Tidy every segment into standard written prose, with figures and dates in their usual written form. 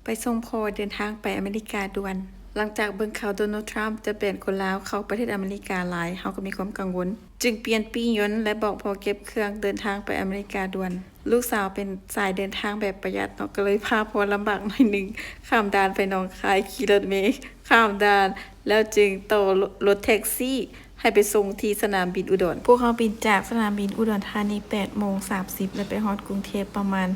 ไปส่งพอเดินทางไปอเมริกาด่วน หลังจากเบิ่งข่าวโดนัลด์ทรัมป์จะเป็นคนลาวเข้าประเทศอเมริกาหลายเฮาก็มีความกังวล จึงเปลี่ยนปียนต์และบอกพอเก็บเครื่องเดินทางไปอเมริกาด่วน ลูกสาวเป็นสายเดินทางแบบประหยัดเนาะก็เลยพาพอลำบากหน่อยนึงข้ามด่านไปหนองคายขี่รถเมล์ข้ามด่าน แล้วจึงต่อรถแท็กซี่ให้ไปส่งที่สนามบินอุดร พวกเขาบินจากสนามบินอุดรธานี8:30และไปฮอดกรุงเทพประมาณ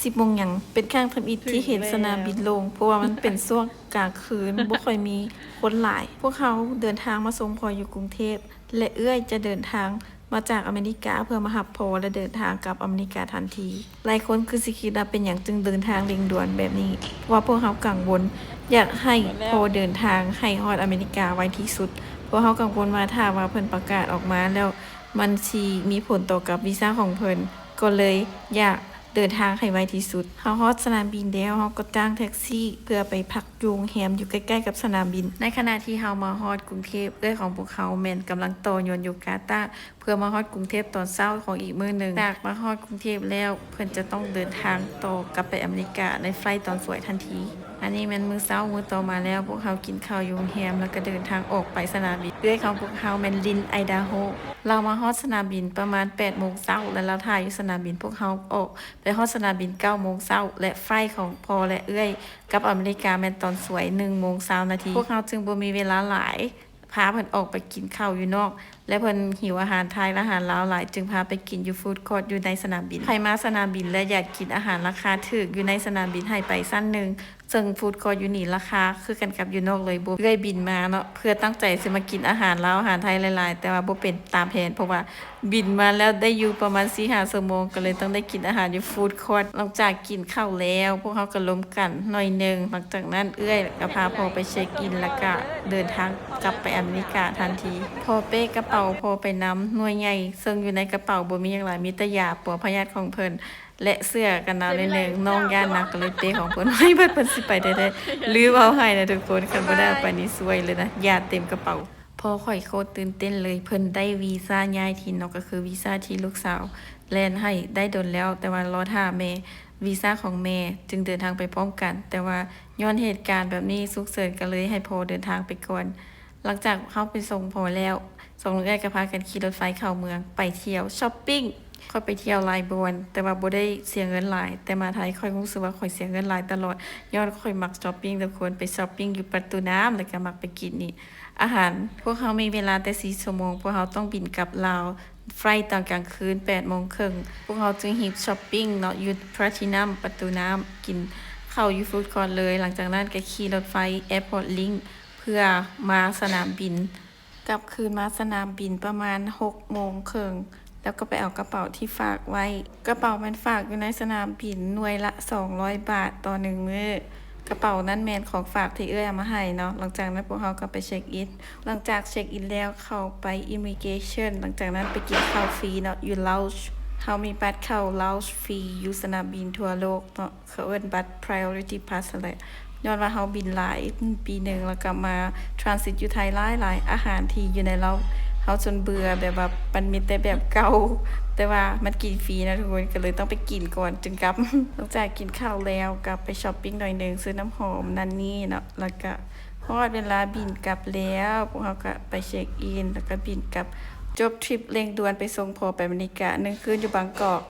10 โมงหยังเป็นครั้งทำอิฐที่เห็นสนามบินโล่งเพราะว่ามันเป็นช่วงกลางคืน บ่ค่อยมีคนหลาย พวกเขาเดินทางมาส่งพออยู่กรุงเทพและเอื้อยจะเดินทางมาจากอเมริกาเพื่อมารับพอและเดินทางกลับอเมริกาทันที หลายคนคือสิคิดว่าเป็นหยังจึงเดินทางเร่งด่วนแบบนี้เพราะว่าพวกเขากังวลอยากให้พอเดินทางให้ฮอดอเมริกาไวที่สุดเพราะเขากังวลว่าถ้าว่าเพิ่นประกาศออกมาแล้วมันสิมีผลต่อกับวีซ่าของเพิ่นก็เลยอยากเดินทางให้ไวที่สุดเฮาฮอดสนามบินแล้วเฮาก็จ้างแท็กซี่เพื่อไปพักอยู่โรงแรมอยู่ใกล้ๆกับสนามบินในขณะที่เฮามาฮอดกรุงเทพเอื้อยของพวกเขาแม่นกำลังต่อยนต์อยู่กาตาร์เพื่อมาฮอดกรุงเทพตอนเช้าของอีกมื้อนึงจากมาฮอดกรุงเทพแล้วเพิ่นจะต้องเดินทางต่อกลับไปอเมริกาในไฟลท์ตอนสวยทันทีอันนี้แม่นมื้อเช้ามื้อต่อมาแล้วพวกเขากินข้าวอยู่โรงแรมแล้วก็เดินทางออกไปสนามบินเอื้อยของพวกเขาแม่นลินไอดาโฮเรามาฮอดสนามบินประมาณ8 โมงเช้าและเราถ่ายอยู่สนามบินพวกเขาออกไปฮอดสนามบิน9 โมงเช้าและไฟล์ของพอและเอื้อยกับอเมริกาแม่นตอนสวย1 โมงเช้านาทีพวกเขาจึงบ่มีเวลาหลายพาเพิ่นออกไปกินข้าวอยู่นอกและเพิ่นหิวอาหารไทยและอาหารลาวหลายจึงพาไปกินอยู่ฟู้ดคอร์ทอยู่ในสนามบินใครมาสนามบินและอยากกินอาหารราคาถูกอยู่ในสนามบินให้ไปสั้นนึงซึ่งฟู้ดคอร์ทอยู่นี่ราคาคือกันกับอยู่นอกเลยบ่เอื้อยบินมาเนาะเพื่อตั้งใจสิมากินอาหารลาวอาหารไทยหลายๆแต่ว่าบ่เป็นตามแผนเพราะว่าบินมาแล้วได้อยู่ประมาณ 4-5 ชั่วโมงก็เลยต้องได้กินอาหารอยู่ฟู้ดคอร์ทหลังจากกินข้าวแล้วพวกเขาก็ล้มกันหน่อยนึงหลังจากนั้นเอื้อยก็พาพอไปเช็คอินแล้วก็เดินทางกลับไปอเมริกาทันทีพอเป้กระเป๋าพอไปนํหน่วยใหญ่ซึ่งอยู่ในกระเป๋าบ่มีหยังหลายมีแต่ยาปัวพยาธิของเพิ่นและเสื้อกันหนาวนิดนึงน้องย่านนักก็เลยเป้ของเพิ่นให้เพิ่นสิไปได้ลืมเอาให้นะทุกคนคันบ่ได้เอาไปนี่ซวยเลยนะยาเต็มกระเป๋าพอข่อยโคตรตื่นเต้นเลยเพิ่นได้วีซ่าย้ายถิ่นเนาะก็คือวีซ่าที่ลูกสาวแล่นให้ได้ดนแล้วแต่ว่ารอท่าแม่วีซ่าของแม่จึงเดินทางไปพร้อมกันแต่ว่าย้อนเหตุการณ์แบบนี้ฉุกเฉินก็เลยให้พ่อเดินทางไปก่อนหลังจากเข้าไปส่งพ่อแล้วส่งลูกก็พากันขี่รถไฟเข้าเมืองไปเที่ยวช้อปปิ้งค่อยไปเที่ยวหลายบอนแต่ว่าบ่ได้เสียเงินหลายแต่มาไทยค่อยรู้สึกว่าค่อยเสียเงินหลายตลอดย้อนค่อยมักช้อปปิ้งทุกคนไปช้อปปิ้งอยู่ประตูน้ำแล้วก็มักไปกินนี่อาหารพวกเขามีเวลาแต่4 ชั่วโมงพวกเขาต้องบินกลับลาวไฟล์ตอนกลางคืน8:30พวกเขาจึงรีบช้อปปิ้งเนาะอยู่แพลทินัมประตูน้ำกินข้าวอยู่ฟู้ดคอร์ทเลยหลังจากนั้นก็ขี่รถไฟ Airport Link เพื่อมาสนามบินกลับคืนมาสนามบินประมาณ6:30แล้วก็ไปเอากระเป๋าที่ฝากไว้กระเป๋ามันฝากอยู่ในสนามบินหน่วยละ200 บาทต่อ1มื้อกระเป๋านั้นแมนของฝากที่เอื้อยเอามาให้เนาะหลังจากนั้นพวกเขาก็ไปเช็คอินหลังจากเช็คอินแล้วเข้าไป immigration หลังจากนั้นไปกินข้าวฟรีเนาะอยู่ lounge เขามีบัตรเข้า lounge ฟรีอยู่สนามบินทั่วโลกเนาะเขาเอิ้นบัตร priority pass อะไรย้อนว่าเขาบินหลายปีหนึ่งแล้วก็มา transit อยู่ไทยหลายอาหารที่อยู่ในเราเขาจนเบื่อแบบว่ามันมีแต่แบบเก่าแต่ว่ามันกินฟรีนะทุกคนก็เลยต้องไปกินก่อนจึงกลับ หลังจากกินข้าวแล้วก็ไปช้อปปิ้งหน่อยนึงซื้อน้ำหอมนั่นนี่เนาะแล้วก็พอเวลาบินกลับแล้วพวกเขาก็ไปเช็คอินแล้วก็บินกลับจบทริปเร่งด่วนไปส่งพอไปอเมริกา1 คืนอยู่บางกอก